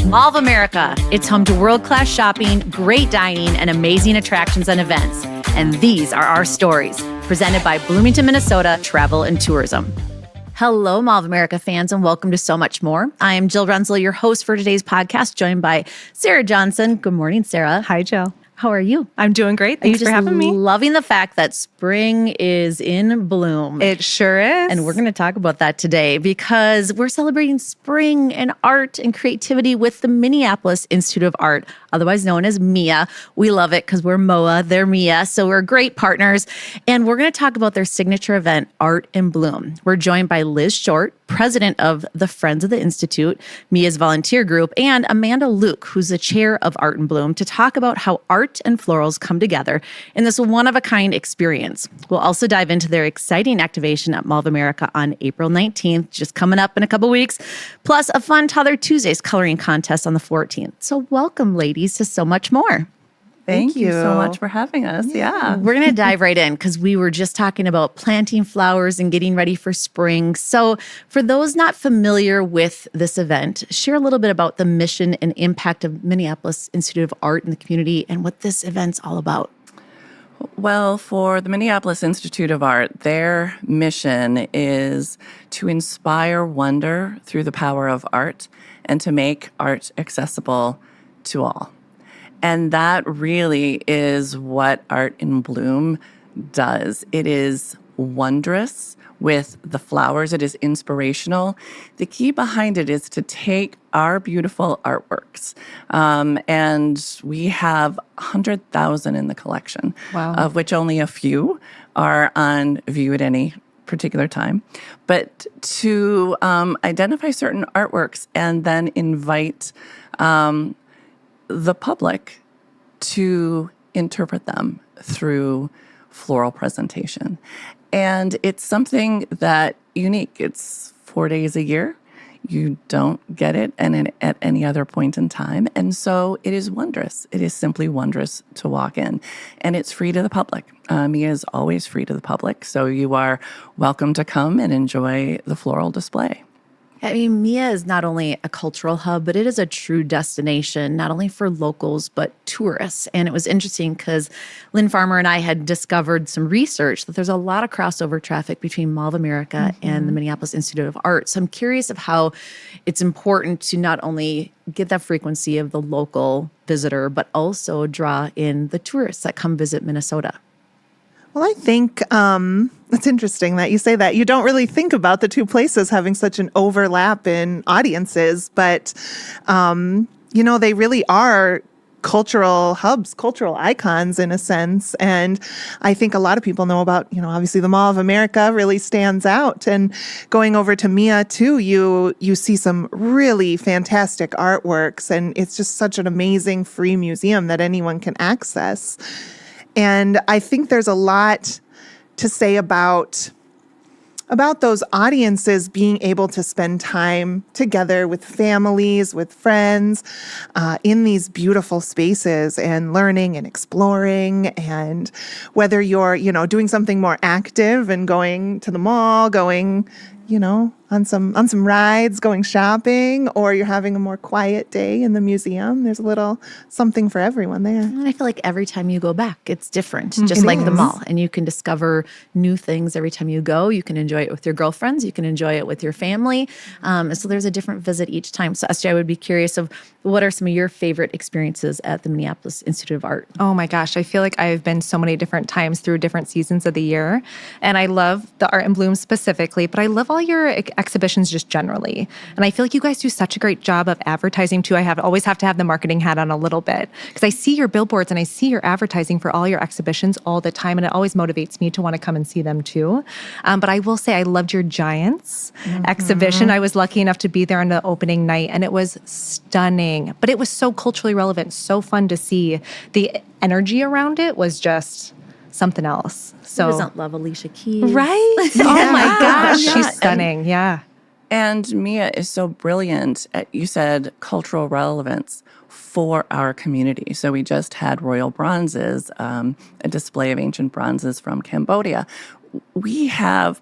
Mall of America. It's home to world-class shopping, great dining, and amazing attractions and events. And these are our stories, presented by Bloomington, Minnesota Travel and Tourism. Hello, Mall of America fans, and welcome to So Much More. I am Jill Runzel, your host for today's podcast, joined by Sarah Johnson. Good morning, Sarah. Hi, Jill. How are you? I'm doing great. Thanks for having me. Loving the fact that spring is in bloom. It sure is. And we're going to talk about that today because we're celebrating spring and art and creativity with the Minneapolis Institute of Art, otherwise known as MIA. We love it because we're MOA, they're MIA, so we're great partners. And we're going to talk about their signature event, Art in Bloom. We're joined by Liz Short, president of the Friends of the Institute, MIA's volunteer group, and Amanda Luke, who's the chair of Art in Bloom, to talk about how art and florals come together in this one-of-a-kind experience. We'll also dive into their exciting activation at Mall of America on April 19th, just coming up in a couple weeks, plus a fun Toddler Tuesdays coloring contest on the 14th. So welcome, ladies, to So Much More. Thank you so much for having us. Yeah. We're going to dive right in because we were just talking about planting flowers and getting ready for spring. So for those not familiar with this event, share a little bit about the mission and impact of Minneapolis Institute of Art in the community and what this event's all about. Well, for the Minneapolis Institute of Art, their mission is to inspire wonder through the power of art and to make art accessible to all. And that really is what Art in Bloom does. It is wondrous with the flowers. It is inspirational. The key behind it is to take our beautiful artworks, and we have 100,000 in the collection, of which only a few are on view at any particular time, but to identify certain artworks and then invite the public to interpret them through floral presentation. And it's something that unique. It's 4 days a year. You don't get it at any other point in time. And so it is wondrous. It is simply wondrous to walk in. And it's free to the public. MIA is always free to the public. So you are welcome to come and enjoy the floral display. I mean, MIA is not only a cultural hub, but it is a true destination, not only for locals, but tourists. And it was interesting because Lynn Farmer and I had discovered some research that there's a lot of crossover traffic between Mall of America and the Minneapolis Institute of Art. So I'm curious of how it's important to not only get that frequency of the local visitor, but also draw in the tourists that come visit Minnesota. Well, I think it's interesting that you say that. You don't really think about the two places having such an overlap in audiences, but, they really are cultural hubs, cultural icons in a sense. And I think a lot of people know about, obviously the Mall of America really stands out. And going over to MIA too, you see some really fantastic artworks, and it's just such an amazing free museum that anyone can access. And I think there's a lot to say about those audiences being able to spend time together with families, with friends, in these beautiful spaces and learning and exploring. And whether you're, doing something more active and going to the mall, going, on some rides, going shopping, or you're having a more quiet day in the museum, there's a little something for everyone there. And I feel like every time you go back, it's different, just like the mall. And you can discover new things every time you go. You can enjoy it with your girlfriends. You can enjoy it with your family. So there's a different visit each time. So Esther, I would be curious of what are some of your favorite experiences at the Minneapolis Institute of Art? Oh my gosh, I feel like I've been so many different times through different seasons of the year. And I love the Art in Bloom specifically, but I love all your exhibitions just generally. And I feel like you guys do such a great job of advertising too. I always have to have the marketing hat on a little bit because I see your billboards and I see your advertising for all your exhibitions all the time. And it always motivates me to want to come and see them too. But I will say I loved your Giants exhibition. I was lucky enough to be there on the opening night and it was stunning. But it was so culturally relevant, so fun to see. The energy around it was just something else. So who doesn't love Alicia Keys? Right? Oh my gosh, she's stunning. Yeah. And MIA is so brilliant at, you said, cultural relevance for our community. So we just had royal bronzes, a display of ancient bronzes from Cambodia. We have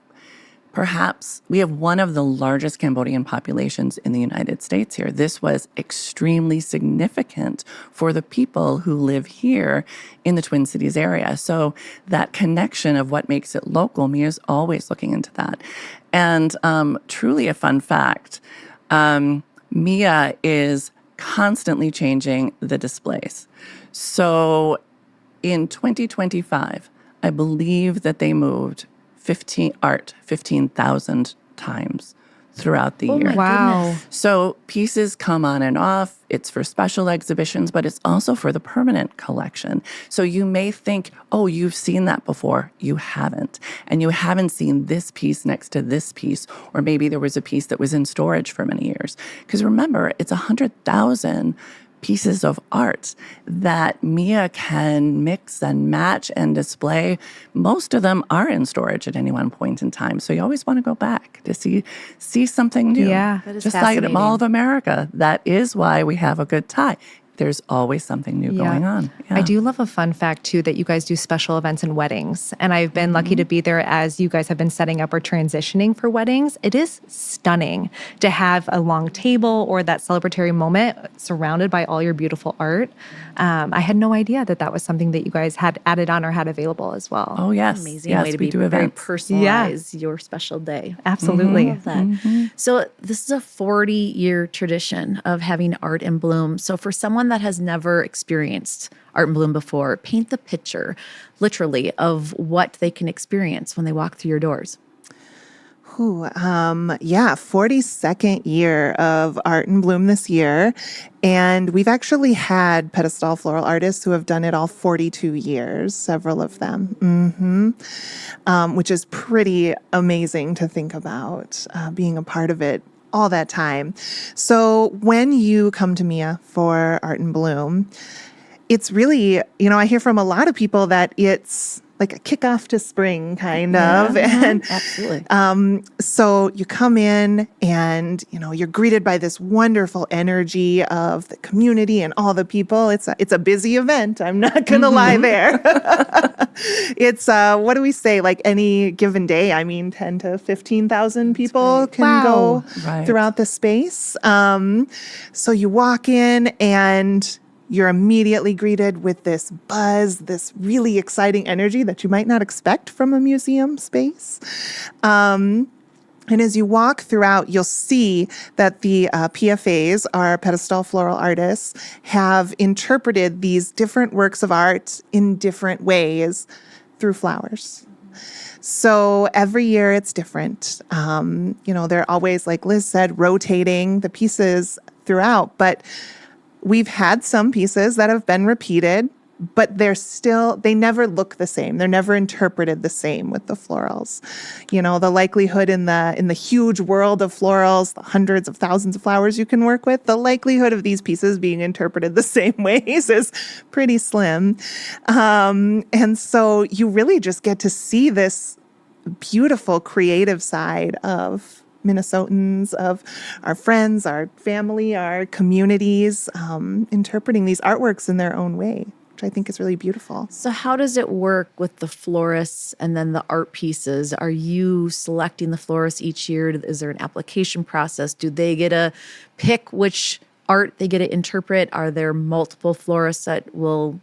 Perhaps we have one of the largest Cambodian populations in the United States here. This was extremely significant for the people who live here in the Twin Cities area. So that connection of what makes it local, Mia is always looking into that. And truly a fun fact, Mia is constantly changing the displays. So in 2025, I believe that they moved 15,000 times throughout the year. Wow. So pieces come on and off. It's for special exhibitions, but it's also for the permanent collection. So you may think, oh, you've seen that before. You haven't. And you haven't seen this piece next to this piece. Or maybe there was a piece that was in storage for many years. Because remember, it's 100,000 pieces of art that Mia can mix and match and display. Most of them are in storage at any one point in time. So you always want to go back to see something new. Yeah. That is Just like at fascinating. Mall of America. That is why we have a good tie. There's always something new going on. Yeah. I do love a fun fact, too, that you guys do special events and weddings. And I've been lucky to be there as you guys have been setting up or transitioning for weddings. It is stunning to have a long table or that celebratory moment surrounded by all your beautiful art. I had no idea that was something that you guys had added on or had available as well. Oh, yes. Amazing Yes, way to we be do very events. personalize your special day. Absolutely. Love that. So this is a 40-year tradition of having art in bloom. So for someone that has never experienced art in bloom before, paint the picture, literally, of what they can experience when they walk through your doors. 42nd year of Art in Bloom this year. And we've actually had pedestal floral artists who have done it all 42 years, several of them, which is pretty amazing to think about, being a part of it all that time. So when you come to Mia for Art in Bloom, it's really, I hear from a lot of people that it's like a kickoff to spring kind of. And Absolutely. so you come in and, you're greeted by this wonderful energy of the community and all the people. It's a busy event. I'm not going to lie there. It's, what do we say? Like any given day, 10 to 15,000 people can go throughout the space. So you walk in and you're immediately greeted with this buzz, this really exciting energy that you might not expect from a museum space. And as you walk throughout, you'll see that the PFAs, our pedestal floral artists, have interpreted these different works of art in different ways through flowers. So every year it's different. They're always, like Liz said, rotating the pieces throughout, but we've had some pieces that have been repeated, but they never look the same. They're never interpreted the same with the florals. The likelihood in the huge world of florals, the hundreds of thousands of flowers you can work with, the likelihood of these pieces being interpreted the same ways is pretty slim. And so you really just get to see this beautiful creative side of Minnesotans, of our friends, our family, our communities, interpreting these artworks in their own way, which I think is really beautiful. So how does it work with the florists and then the art pieces? Are you selecting the florists each year? Is there an application process? Do they get to pick which art they get to interpret? Are there multiple florists that will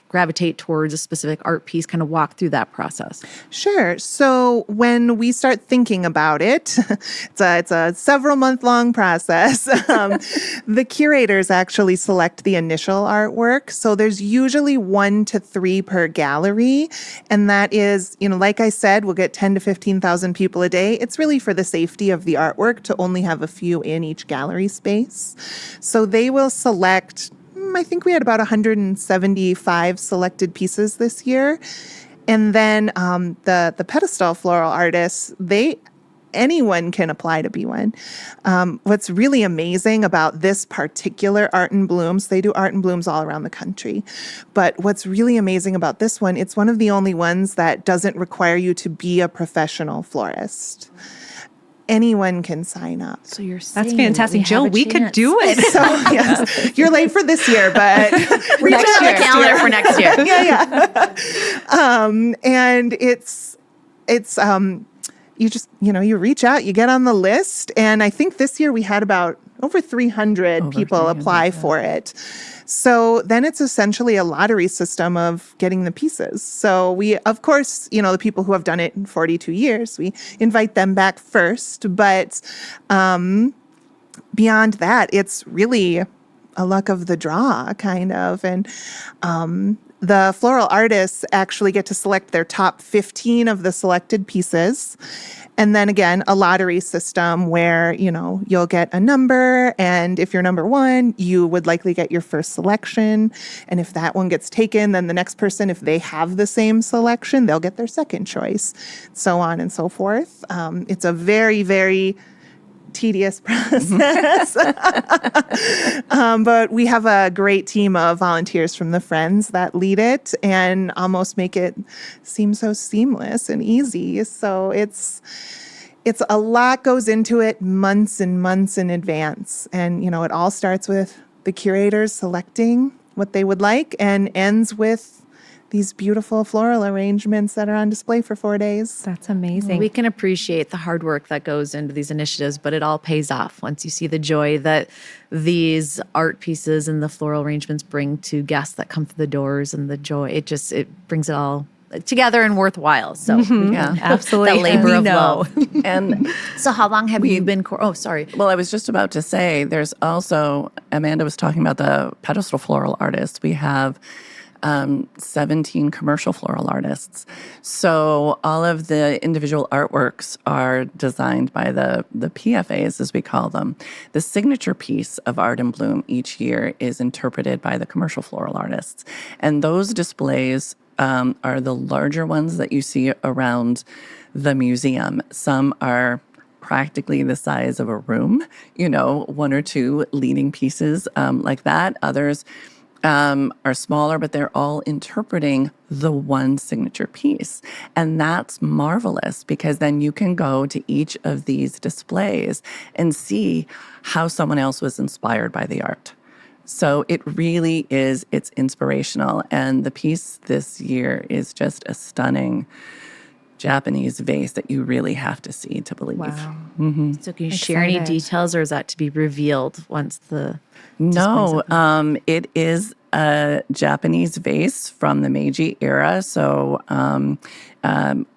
gravitate towards a specific art piece? Kind of walk through that process. Sure. So when we start thinking about it, it's a several month long process. The curators actually select the initial artwork. So there's usually 1 to 3 per gallery. And that is, like I said, we'll get 10 to 15,000 people a day. It's really for the safety of the artwork to only have a few in each gallery space. So they will select, I think we had about 175 selected pieces this year. And then the pedestal floral artists, anyone can apply to be one. What's really amazing about this particular Art in Blooms, they do Art in Blooms all around the country. But what's really amazing about this one, it's one of the only ones that doesn't require you to be a professional florist. Anyone can sign up. So you're saying That's fantastic. Jill, we could do it. So yes, you're late for this year, but Reach out on the calendar for next year. yeah. And you just, you reach out, you get on the list. And I think this year we had about over 300 people apply for it. So then it's essentially a lottery system of getting the pieces. So we, of course, the people who have done it in 42 years, we invite them back first. But beyond that, it's really a luck of the draw, kind of. And the floral artists actually get to select their top 15 of the selected pieces. And then again, a lottery system where, you'll get a number. And if you're number one, you would likely get your first selection. And if that one gets taken, then the next person, if they have the same selection, they'll get their second choice, so on and so forth. It's a very, very tedious process. But we have a great team of volunteers from the Friends that lead it and almost make it seem so seamless and easy. So it's a lot goes into it, months and months in advance. And, it all starts with the curators selecting what they would like and ends with these beautiful floral arrangements that are on display for 4 days. That's amazing. We can appreciate the hard work that goes into these initiatives, but it all pays off once you see the joy that these art pieces and the floral arrangements bring to guests that come through the doors, and the joy. It brings it all together and worthwhile. So Yeah, absolutely. That labor of love. And So how long have you been? Oh, sorry. well, I was just about to say, there's also, Amanda was talking about the pedestal floral artists. We have 17 commercial floral artists. So all of the individual artworks are designed by the PFAs, as we call them. The signature piece of Art in Bloom each year is interpreted by the commercial floral artists. And those displays are the larger ones that you see around the museum. Some are practically the size of a room, 1 or 2 leaning pieces like that. Others are smaller, but they're all interpreting the one signature piece. And that's marvelous, because then you can go to each of these displays and see how someone else was inspired by the art. So it really is, it's inspirational. And the piece this year is just a stunning Japanese vase that you really have to see to believe. Wow. So can you share any Excited. details, or is that to be revealed once the No, it is a Japanese vase from the Meiji era, so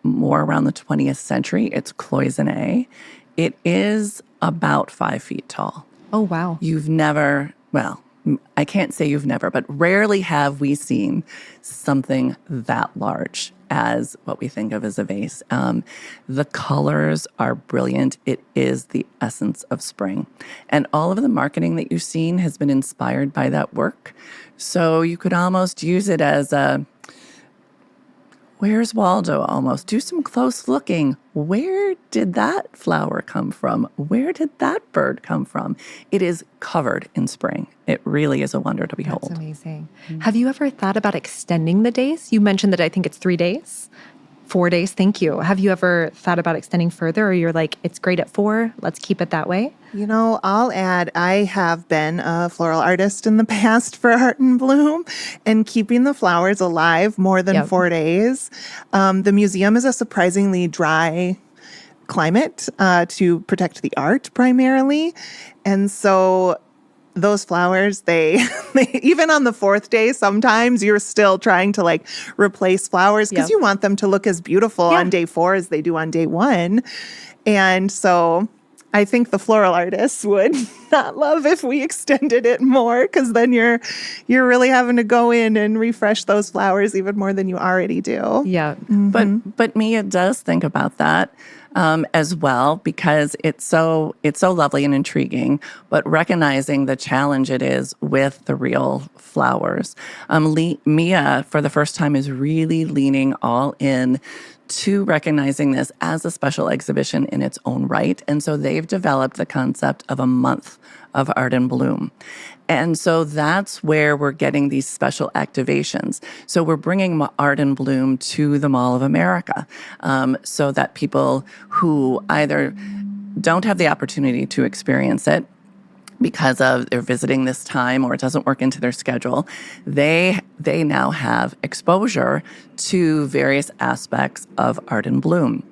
more around the 20th century. It's cloisonné. It is about 5 feet tall. Oh, wow. You've never, well, I can't say you've never, but rarely have we seen something that large as what we think of as a vase. The colors are brilliant. It is the essence of spring. And all of the marketing that you've seen has been inspired by that work. So you could almost use it as a, Where's Waldo almost? Do some close looking. Where did that flower come from? Where did that bird come from? It is covered in spring. It really is a wonder to behold. That's amazing. Have you ever thought about extending the days? You mentioned that I think it's 3 days. 4 days, thank you. Have you ever thought about extending further, or you're like, it's great at 4, let's keep it that way? I'll add, I have been a floral artist in the past for Art in Bloom, and keeping the flowers alive more than 4 days. The museum is a surprisingly dry climate to protect the art primarily. And so those flowers, they even on the 4th day, sometimes you're still trying to replace flowers because you want them to look as beautiful on day 4 as they do on day 1. And so I think the floral artists would not love if we extended it more, because then you're really having to go in and refresh those flowers even more than you already do. Yeah. But Mia does think about that as well, because it's so lovely and intriguing, but recognizing the challenge it is with the real flowers. Mia, for the first time, is really leaning all in to recognizing this as a special exhibition in its own right. And so they've developed the concept of a month of Art in Bloom. And so that's where we're getting these special activations. So we're bringing Art in Bloom to the Mall of America, so that people who either don't have the opportunity to experience it because of they're visiting this time or it doesn't work into their schedule, they now have exposure to various aspects of Art in Bloom.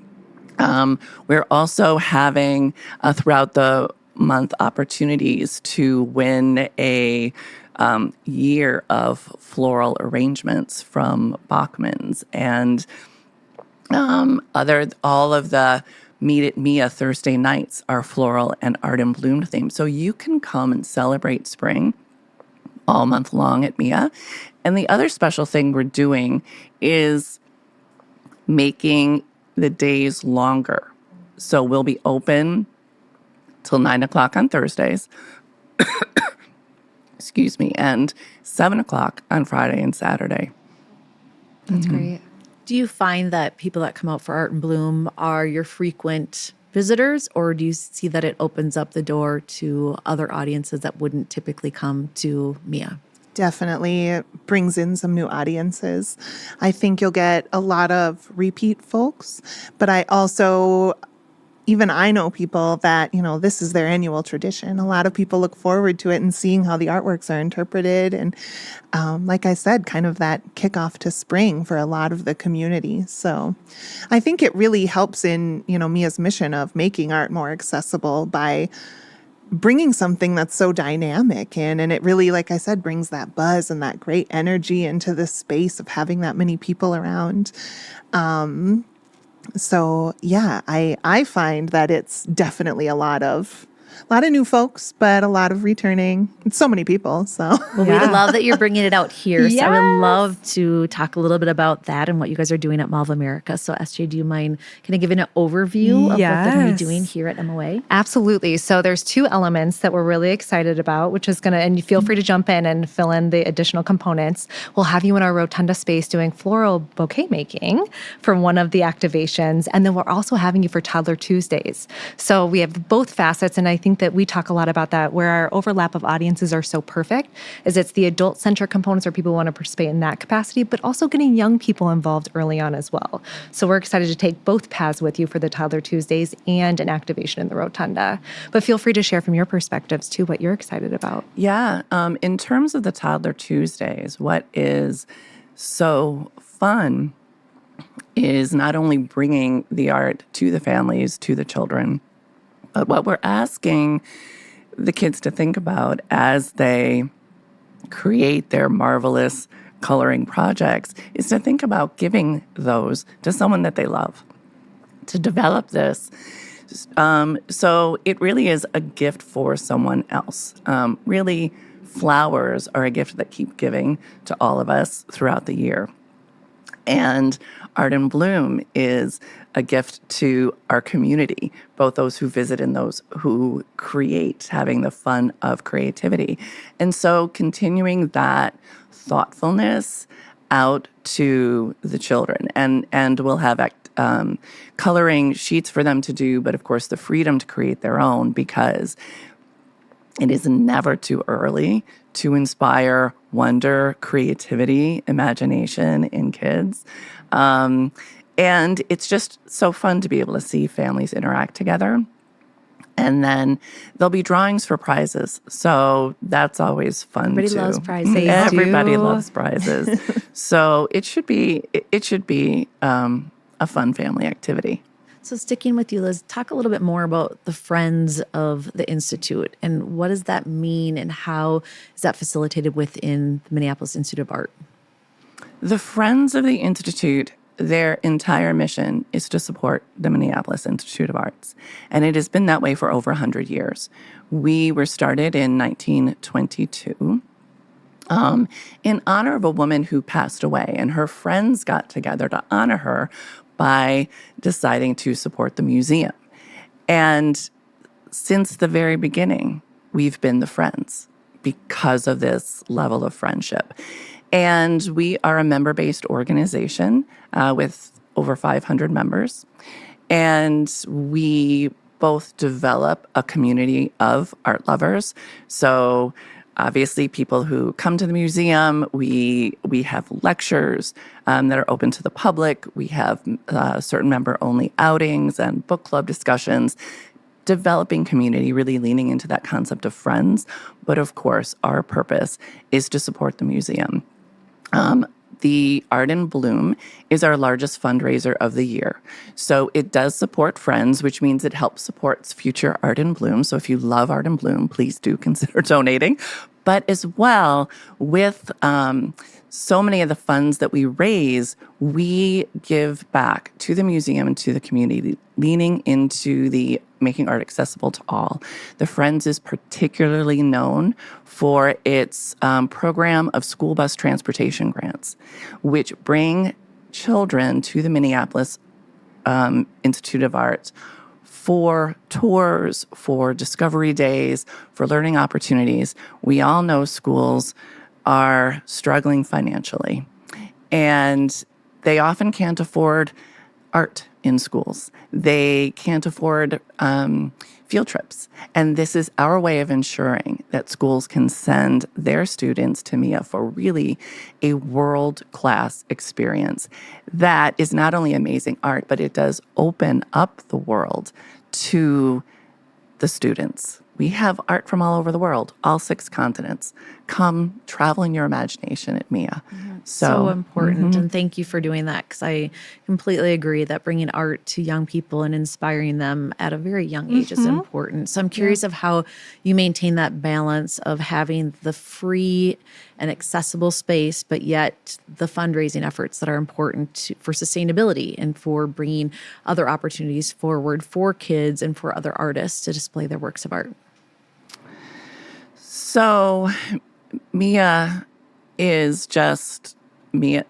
We're also having throughout the month opportunities to win a year of floral arrangements from Bachman's, and all of the Meet at Mia Thursday nights are floral and art and bloom themed. So you can come and celebrate spring all month long at Mia. And the other special thing we're doing is making the days longer. So we'll be open till 9 o'clock on Thursdays, excuse me, and 7 o'clock on Friday and Saturday. That's great. Do you find that people that come out for Art and Bloom are your frequent visitors, or do you see that it opens up the door to other audiences that wouldn't typically come to Mia? Definitely it brings in some new audiences. I think you'll get a lot of repeat folks, but I know people that, this is their annual tradition. A lot of people look forward to it and seeing how the artworks are interpreted. And like I said, kind of that kickoff to spring for a lot of the community. So I think it really helps in, Mia's mission of making art more accessible by bringing something that's so dynamic in. And it really, like I said, brings that buzz and that great energy into the space of having that many people around. So yeah, I find that it's definitely a lot of new folks, but a lot of returning. It's so many people. So Well, we love that you're bringing it out here. So I would Yes. love to talk a little bit about that and what you guys are doing at Mall of America. So SJ, do you mind kind of giving an overview of what they're going to be Yes. doing here at MOA? Absolutely. So there's two elements that we're really excited about, which is and you feel free to jump in and fill in the additional components. We'll have you in our Rotunda space doing floral bouquet making for one of the activations. And then we're also having you for Toddler Tuesdays. So we have both facets, and I think that we talk a lot about that, where our overlap of audiences are so perfect, is it's the adult-centric components where people want to participate in that capacity, but also getting young people involved early on as well. So we're excited to take both paths with you for the Toddler Tuesdays and an activation in the Rotunda. But feel free to share from your perspectives too what you're excited about. Yeah. In terms of the Toddler Tuesdays, what is so fun is not only bringing the art to the families, to the children, but what we're asking the kids to think about as they create their marvelous coloring projects is to think about giving those to someone that they love, to develop this. So it really is a gift for someone else. Really, flowers are a gift that keep giving to all of us throughout the year. And Art and Bloom is a gift to our community, both those who visit and those who create, having the fun of creativity. And so continuing that thoughtfulness out to the children. And we'll have coloring sheets for them to do, but of course the freedom to create their own, because it is never too early to inspire wonder, creativity, imagination in kids. And it's just so fun to be able to see families interact together. And then there'll be drawings for prizes. So that's always fun Everybody too. loves prizes. They Everybody do. loves prizes. So it should be a fun family activity. So sticking with you, Liz, talk a little bit more about the Friends of the Institute and what does that mean and how is that facilitated within the Minneapolis Institute of Art? The Friends of the Institute, their entire mission is to support the Minneapolis Institute of Arts. And it has been that way for over 100 years. We were started in 1922 in honor of a woman who passed away, and her friends got together to honor her by deciding to support the museum. And since the very beginning, we've been the friends because of this level of friendship. And we are a member-based organization with over 500 members. And we both develop a community of art lovers. So obviously, people who come to the museum, we have lectures that are open to the public. We have certain member-only outings and book club discussions, developing community, really leaning into that concept of friends. But of course, our purpose is to support the museum. the Art in Bloom is our largest fundraiser of the year. So it does support Friends, which means it helps support future Art in Bloom. So if you love Art in Bloom, please do consider donating. But as well, with so many of the funds that we raise, we give back to the museum and to the community, leaning into the making art accessible to all. The Friends is particularly known for its program of school bus transportation grants, which bring children to the Minneapolis Institute of Art for tours, for discovery days, for learning opportunities. We all know schools are struggling financially, and they often can't afford art in schools. They can't afford field trips. And this is our way of ensuring that schools can send their students to MIA for really a world-class experience that is not only amazing art, but it does open up the world to the students. We have art from all over the world, all 6 continents. Come travel in your imagination at MIA. So important. And thank you for doing that, because I completely agree that bringing art to young people and inspiring them at a very young age is important. So I'm curious of how you maintain that balance of having the free and accessible space, but yet the fundraising efforts that are important for sustainability and for bringing other opportunities forward for kids and for other artists to display their works of art. So MIA is just MIA.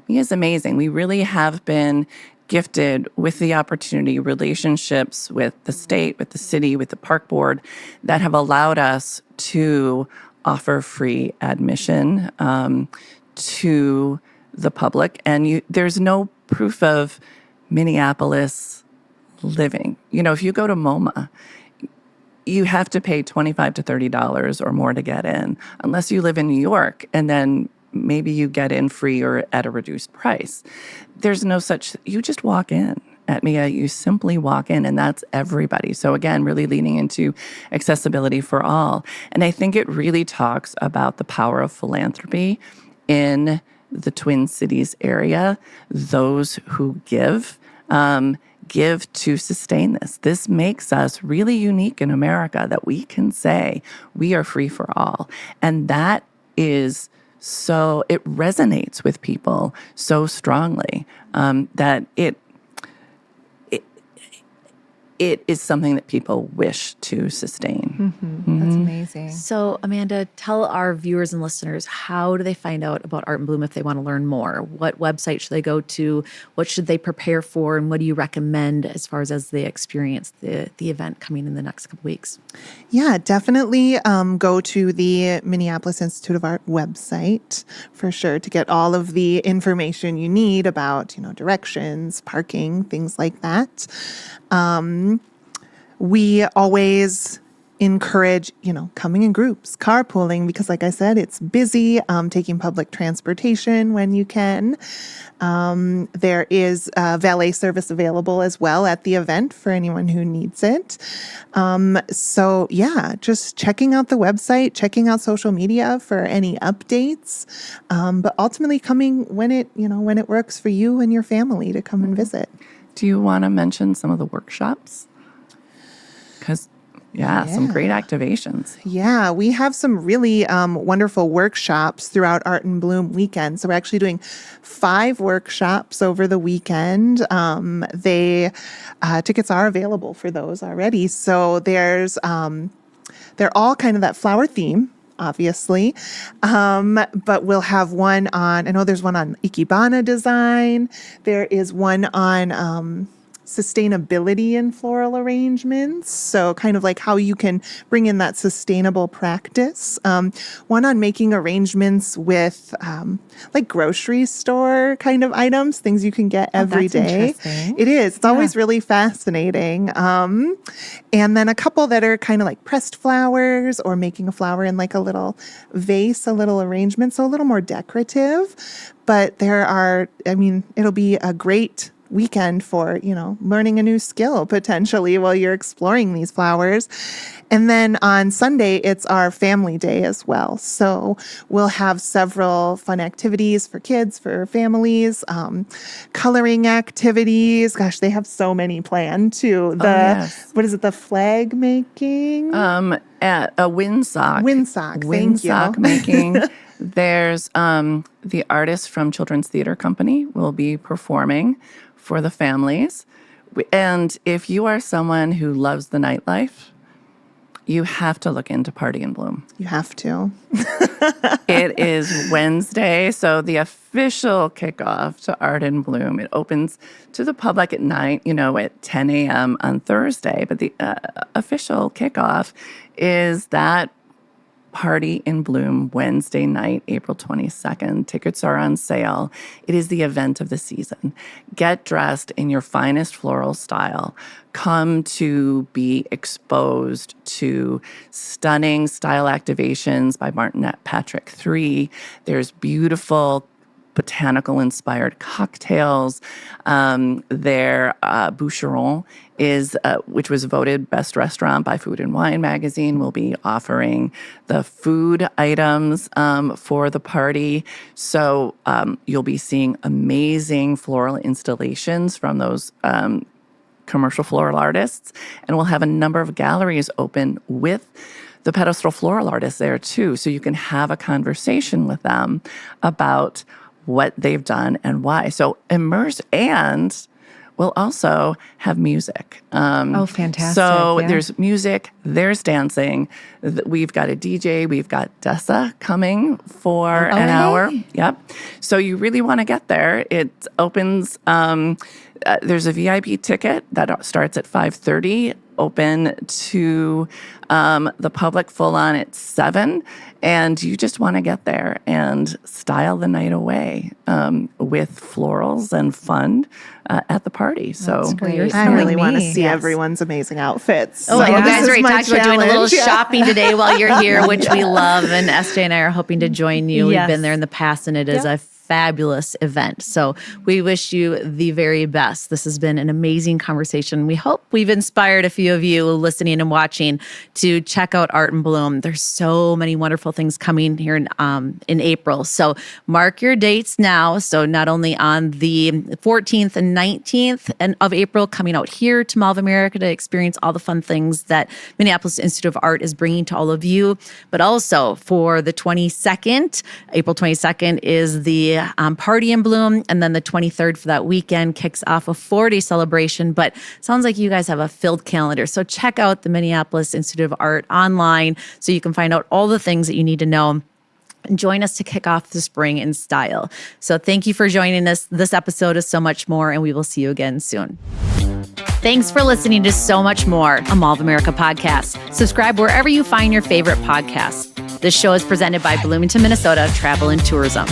MIA is amazing. We really have been gifted with the opportunity, relationships with the state, with the city, with the park board that have allowed us to offer free admission to the public. And there's no proof of Minneapolis living. You know, if you go to MoMA, you have to pay $25 to $30 or more to get in, unless you live in New York, and then maybe you get in free or at a reduced price. There's no such, you just walk in. At MIA, you simply walk in, and that's everybody. So again, really leaning into accessibility for all. And I think it really talks about the power of philanthropy in the Twin Cities area. Those who give to sustain this. This makes us really unique in America, that we can say we are free for all. And that is so, it resonates with people so strongly that it is something that people wish to sustain. That's amazing. So, Amanda, tell our viewers and listeners, how do they find out about Art in Bloom if they want to learn more? What website should they go to? What should they prepare for? And what do you recommend as far as they experience the event coming in the next couple weeks? Yeah, definitely go to the Minneapolis Institute of Art website for sure to get all of the information you need about, directions, parking, things like that. We always encourage, coming in groups, carpooling, because like I said, it's busy, taking public transportation when you can. There is valet service available as well at the event for anyone who needs it. So yeah, just checking out the website, checking out social media for any updates, but ultimately coming when it works for you and your family to come and visit. Do you want to mention some of the workshops? Because, some great activations. Yeah, we have some really wonderful workshops throughout Art in Bloom weekend. So we're actually doing 5 workshops over the weekend. Tickets are available for those already. So they're all kind of that flower theme, obviously. But we'll have one on, I know there's one on Ikebana design. There is one on sustainability in floral arrangements. So kind of like how you can bring in that sustainable practice. One on making arrangements with like grocery store kind of items, things you can get every day. It is. It's always really fascinating. And then a couple that are kind of like pressed flowers or making a flower in like a little vase, a little arrangement. So a little more decorative. But it'll be a great weekend for, learning a new skill potentially while you're exploring these flowers. And then on Sunday, it's our family day as well. So we'll have several fun activities for kids, for families, coloring activities. Gosh, they have so many planned too. What is it? The flag making? At a windsock. Windsock, thank you. Windsock making. There's the artists from Children's Theater Company will be performing for the families. And if you are someone who loves the nightlife, you have to look into Party in Bloom. You have to. It is Wednesday, so the official kickoff to Art in Bloom. It opens to the public at night, at 10 a.m. on Thursday. But the official kickoff is that Party in Bloom Wednesday night, April 22nd. Tickets are on sale. It is the event of the season. Get dressed in your finest floral style. Come to be exposed to stunning style activations by Martinette Patrick III. There's beautiful botanical-inspired cocktails. Their Boucheron is, which was voted best restaurant by Food and Wine magazine, will be offering the food items for the party. So you'll be seeing amazing floral installations from those commercial floral artists, and we'll have a number of galleries open with the pedestal floral artists there too, so you can have a conversation with them about what they've done and why. So immerse, and we'll also have music. Fantastic. So yeah. there's music, there's dancing. We've got a DJ, we've got Dessa coming for an hour. Yep. So you really want to get there. It opens, there's a VIP ticket that starts at 5:30, open to the public full on at 7. And you just want to get there and style the night away with florals and fun at the party. That's great. I really want to see Yes. everyone's amazing outfits. Oh, you guys already my talked about doing a little challenge. Yeah. shopping today while you're here, which we love. And SJ and I are hoping to join you. Yes. We've been there in the past, and it is a fabulous event. So we wish you the very best. This has been an amazing conversation. We hope we've inspired a few of you listening and watching to check out Art in Bloom. There's so many wonderful things coming here in April. So mark your dates now. So not only on the 14th and 19th of April, coming out here to Mall of America to experience all the fun things that Minneapolis Institute of Art is bringing to all of you, but also for the 22nd, April 22nd is the Party in Bloom, and then the 23rd for that weekend kicks off a 4-day celebration. But sounds like you guys have a filled calendar. So check out the Minneapolis Institute of Art online so you can find out all the things that you need to know. And join us to kick off the spring in style. So thank you for joining us. This episode is So Much More, and we will see you again soon. Thanks for listening to So Much More, a Mall of America podcast. Subscribe wherever you find your favorite podcasts. This show is presented by Bloomington, Minnesota Travel and Tourism.